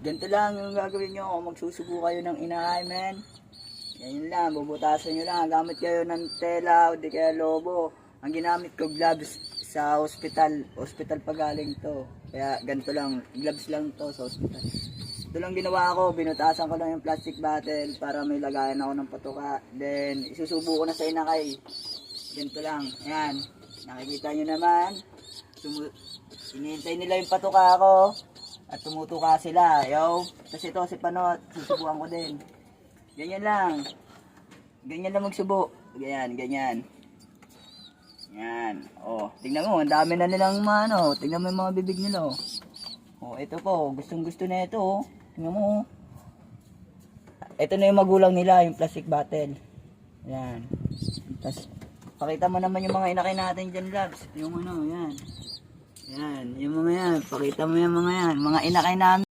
Ganito lang yung gagawin nyo kung magsusubo kayo ng inahay, men. Yan lang, bubutasan nyo lang. Gamit kayo ng tela o di kaya lobo. Ang ginamit ko, gloves sa hospital. Hospital pa galing to. Kaya ganito lang, gloves lang to sa hospital. Ito lang ginawa ko, binutasan ko lang yung plastic bottle para may lagayan ako ng patuka. Then, isusubo ko na sa inakay. Ganito lang, ayan. Nakikita nyo naman. Inihintay nila yung patuka ko. At tumutuka sila, yo. Tapos ito si Panot, susubuan ko din. Ganyan lang. Ganyan lang magsubo. Ganyan, ganyan. Yan. Oh, tingnan mo, ang dami na nilang ano. Tingnan mo yung mga bibig nila. Oh, ito po, gustong-gusto na ito. Oh. Tingnan mo. Oh. Ito na yung magulang nila, yung plastic bottle. Yan. Tapos, pakita mo naman yung mga inakay natin dyan, Labs. Yung ano, yan. Yan, yung mga yan. Pakita mo yung mga yan. Mga inakay namin.